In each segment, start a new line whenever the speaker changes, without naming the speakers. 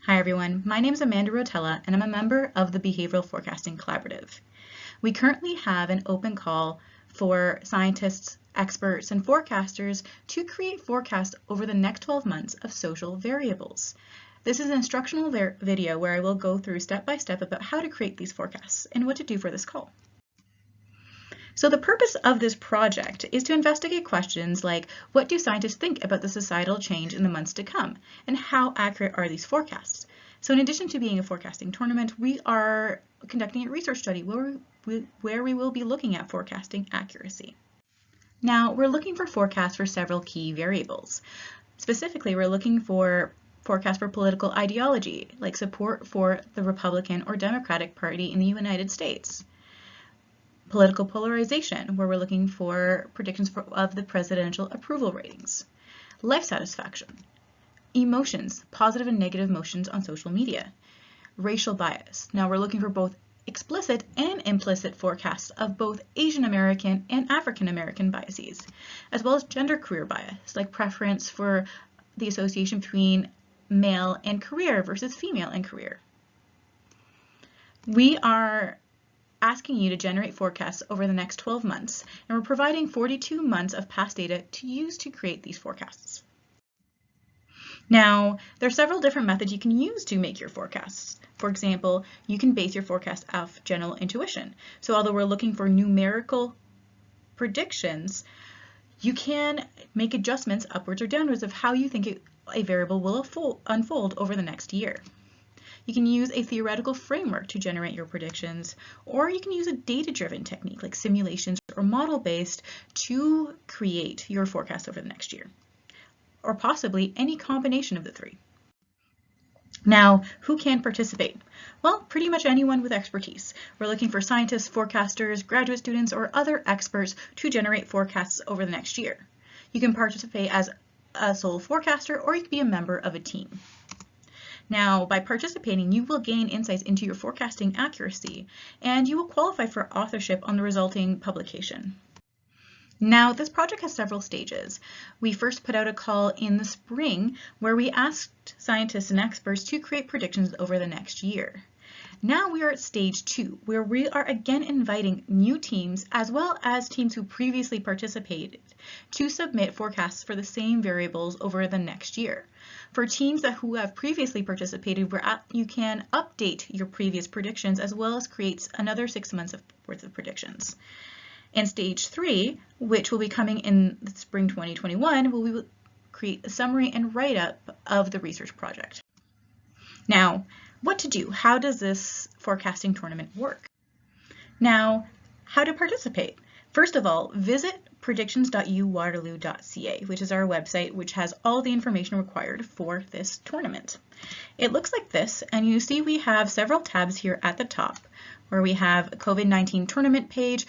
Hi everyone, my name is Amanda Rotella and I'm a member of the Behavioral Forecasting Collaborative. We currently have an open call for scientists, experts, and forecasters to create forecasts over the next 12 months of social variables. This is an instructional video where I will go through step by step about how to create these forecasts and what to do for this call. So the purpose of this project is to investigate questions like, what do scientists think about the societal change in the months to come, and how accurate are these forecasts? So in addition to being a forecasting tournament, we are conducting a research study where we will be looking at forecasting accuracy. Now, we're looking for forecasts for several key variables. Specifically, we're looking for forecasts for political ideology, like support for the Republican or Democratic Party in the United States. Political polarization, where we're looking for predictions of the presidential approval ratings. Life satisfaction. Emotions, positive and negative emotions on social media. Racial bias. Now we're looking for both explicit and implicit forecasts of both Asian American and African American biases, as well as gender career bias, like preference for the association between male and career versus female and career. We are asking you to generate forecasts over the next 12 months, and we're providing 42 months of past data to use to create these forecasts. Now, there are several different methods you can use to make your forecasts. For example, you can base your forecast off general intuition. So although we're looking for numerical predictions, you can make adjustments upwards or downwards of how you think a variable will unfold over the next year. You can use a theoretical framework to generate your predictions, or you can use a data-driven technique like simulations or model-based to create your forecast over the next year, or possibly any combination of the three. Now, who can participate? Well, pretty much anyone with expertise. We're looking for scientists, forecasters, graduate students, or other experts to generate forecasts over the next year. You can participate as a sole forecaster, or you can be a member of a team. Now, by participating, you will gain insights into your forecasting accuracy, and you will qualify for authorship on the resulting publication. Now, this project has several stages. We first put out a call in the spring where we asked scientists and experts to create predictions over the next year. Now we are at stage 2, where we are again inviting new teams as well as teams who previously participated to submit forecasts for the same variables over the next year. For teams who have previously participated, you can update your previous predictions as well as create another 6 months worth of predictions. And stage 3, which will be coming in the spring 2021, we will create a summary and write-up of the research project. Now, what to do? How does this forecasting tournament work? Now, how to participate? First of all, visit predictions.uwaterloo.ca, which is our website, which has all the information required for this tournament. It looks like this, and you see we have several tabs here at the top, where we have a COVID-19 tournament page.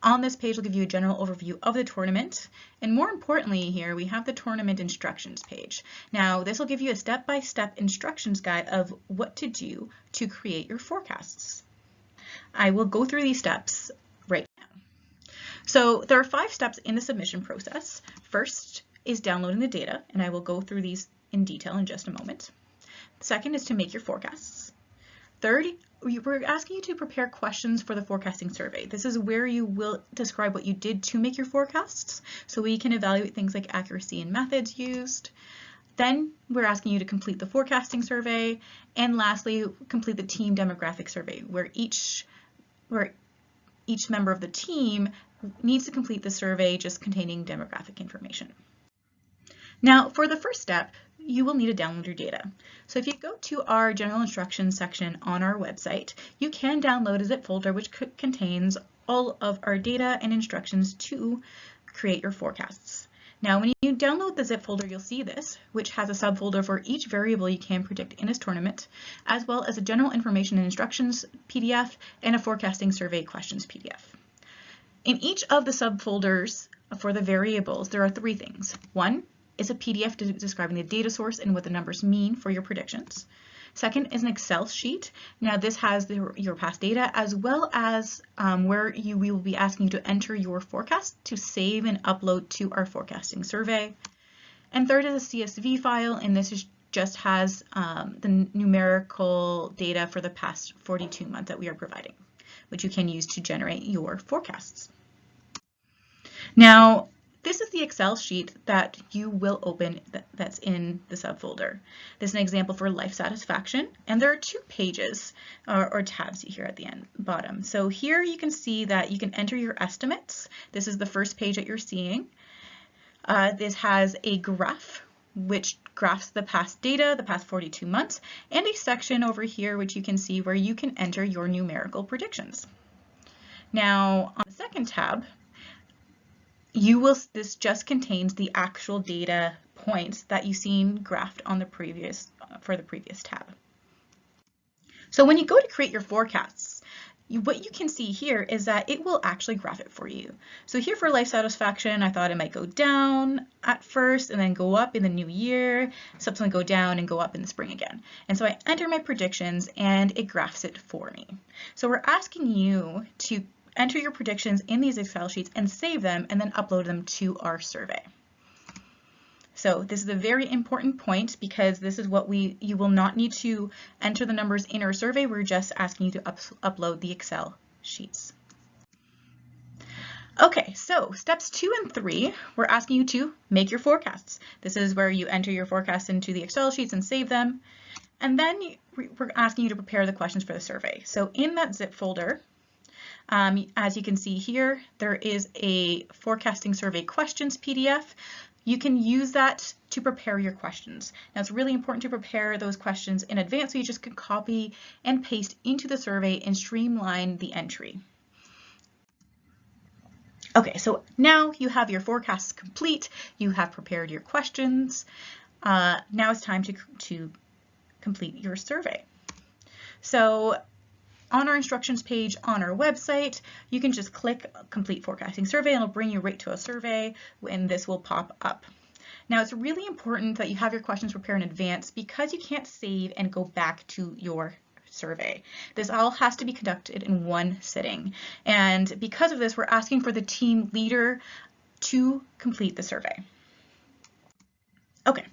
On this page, we'll give you a general overview of the tournament, and more importantly here, we have the tournament instructions page. Now, this will give you a step-by-step instructions guide of what to do to create your forecasts. I will go through these steps right now. So there are 5 steps in the submission process. First is downloading the data, and I will go through these in detail in just a moment. Second is to make your forecasts. Third, we're asking you to prepare questions for the forecasting survey. This is where you will describe what you did to make your forecasts, so we can evaluate things like accuracy and methods used. Then we're asking you to complete the forecasting survey, and lastly, complete the team demographic survey, where each member of the team needs to complete the survey just containing demographic information. Now, for the first step, you will need to download your data. So if you go to our general instructions section on our website, you can download a zip folder which contains all of our data and instructions to create your forecasts. Now, when you download the zip folder, you'll see this, which has a subfolder for each variable you can predict in this tournament, as well as a general information and instructions PDF and a forecasting survey questions PDF. In each of the subfolders for the variables, there are 3 things. One is a PDF describing the data source and what the numbers mean for your predictions. Second is an Excel sheet. Now this has your past data as well as where we will be asking you to enter your forecast to save and upload to our forecasting survey. And third is a CSV file, and this is just has the numerical data for the past 42 months that we are providing, which you can use to generate your forecasts. Now, this is the Excel sheet that you will open that's in the subfolder. This is an example for life satisfaction, and there are 2 pages or tabs here at the bottom. So here you can see that you can enter your estimates. This is the first page that you're seeing. This has a graph which graphs the past data, the past 42 months, and a section over here which you can see where you can enter your numerical predictions. Now, on the second tab, this just contains the actual data points that you've seen graphed on the previous tab. So when you go to create your forecasts, what you can see here is that it will actually graph it for you. So here for life satisfaction, I thought it might go down at first and then go up in the new year, subsequently go down and go up in the spring again. And so I enter my predictions and it graphs it for me. So we're asking you to enter your predictions in these Excel sheets and save them and then upload them to our survey. So this is a very important point because this is what you will not need to enter the numbers in our survey. We're just asking you to upload the Excel sheets. Okay, so steps 2 and 3, we're asking you to make your forecasts. This is where you enter your forecasts into the Excel sheets and save them. And then we're asking you to prepare the questions for the survey. So in that zip folder, as you can see here, there is a forecasting survey questions PDF. You can use that to prepare your questions. Now it's really important to prepare those questions in advance so you just can copy and paste into the survey and streamline the entry. Okay, so now you have your forecasts complete, you have prepared your questions. Now it's time to complete your survey. So on our instructions page on our website, you can just click Complete Forecasting Survey and it'll bring you right to a survey and this will pop up. Now it's really important that you have your questions prepared in advance because you can't save and go back to your survey. This all has to be conducted in one sitting. And because of this, we're asking for the team leader to complete the survey. Okay,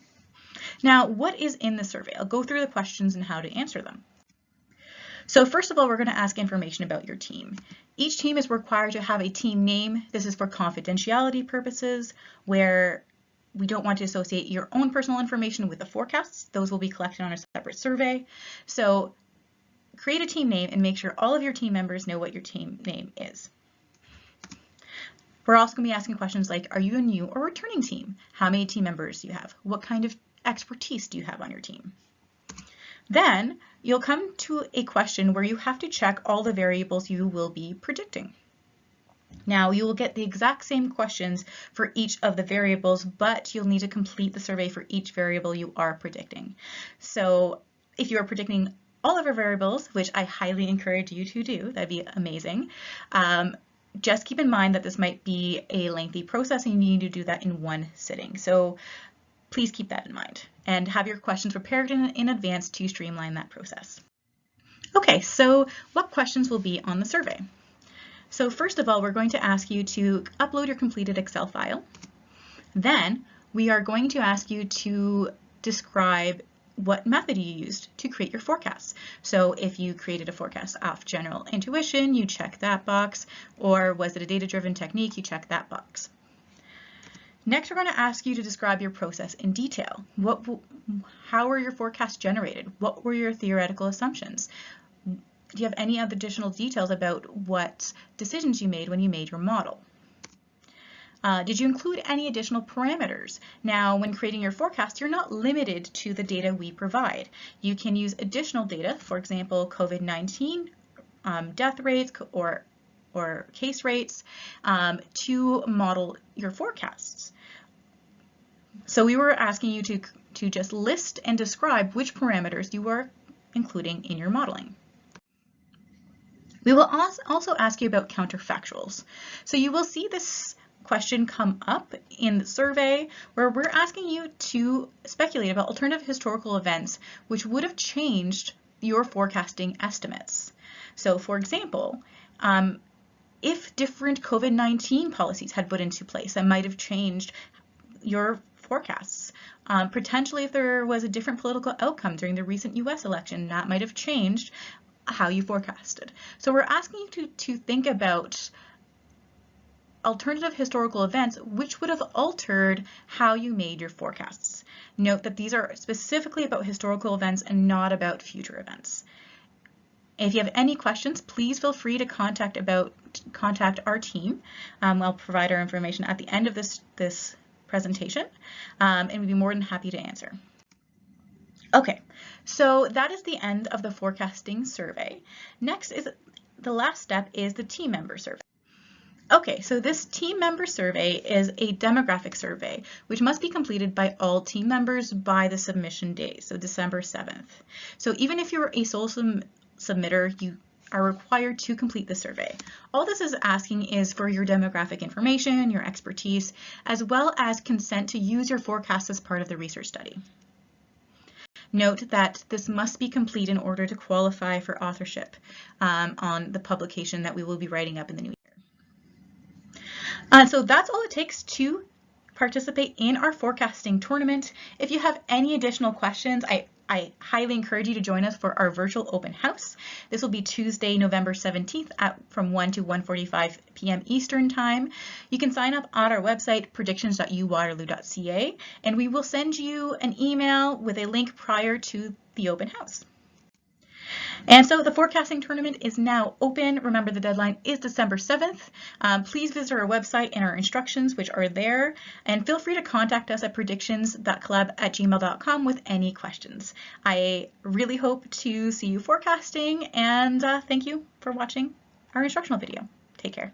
now what is in the survey? I'll go through the questions and how to answer them. So first of all, we're going to ask information about your team. Each team is required to have a team name. This is for confidentiality purposes, where we don't want to associate your own personal information with the forecasts. Those will be collected on a separate survey. So create a team name and make sure all of your team members know what your team name is. We're also going to be asking questions like, are you a new or returning team? How many team members do you have? What kind of expertise do you have on your team? Then you'll come to a question where you have to check all the variables you will be predicting. Now you will get the exact same questions for each of the variables, but you'll need to complete the survey for each variable you are predicting. So if you are predicting all of our variables, which I highly encourage you to do, that'd be amazing. Just keep in mind that this might be a lengthy process and you need to do that in one sitting. So please keep that in mind and have your questions prepared in advance to streamline that process. Okay, so what questions will be on the survey? So first of all, we're going to ask you to upload your completed Excel file. Then we are going to ask you to describe what method you used to create your forecasts. So if you created a forecast off general intuition, you check that box, or was it a data-driven technique, you check that box. Next, we're going to ask you to describe your process in detail. How were your forecasts generated? What were your theoretical assumptions? Do you have any other additional details about what decisions you made when you made your model? Did you include any additional parameters? Now, when creating your forecast, you're not limited to the data we provide. You can use additional data, for example, COVID-19, death rates, or case rates to model your forecasts. So we were asking you to just list and describe which parameters you were including in your modeling. We will also ask you about counterfactuals. So you will see this question come up in the survey where we're asking you to speculate about alternative historical events which would have changed your forecasting estimates. So for example, if different COVID-19 policies had put into place, that might have changed your forecasts. Potentially, if there was a different political outcome during the recent US election, that might have changed how you forecasted. So we're asking you to think about alternative historical events which would have altered how you made your forecasts. Note that these are specifically about historical events and not about future events. If you have any questions, please feel free to contact our team. I'll provide our information at the end of this presentation, and we'd be more than happy to answer. Okay, so that is the end of the forecasting survey. Next is the last step is the team member survey. Okay, so this team member survey is a demographic survey, which must be completed by all team members by the submission date, so December 7th. So even if you're a sole submitter, you are required to complete the survey. All this is asking is for your demographic information, your expertise, as well as consent to use your forecast as part of the research study. Note that this must be complete in order to qualify for authorship on the publication that we will be writing up in the new year. So that's all it takes to participate in our forecasting tournament. If you have any additional questions, I highly encourage you to join us for our virtual open house. This will be Tuesday, November 17th from 1 to 1:45 p.m. Eastern Time. You can sign up on our website, predictions.uwaterloo.ca, and we will send you an email with a link prior to the open house. And so the forecasting tournament is now open. Remember, the deadline is December 7th. Please visit our website and our instructions, which are there. And feel free to contact us at predictions.club@gmail.com with any questions. I really hope to see you forecasting, and thank you for watching our instructional video. Take care.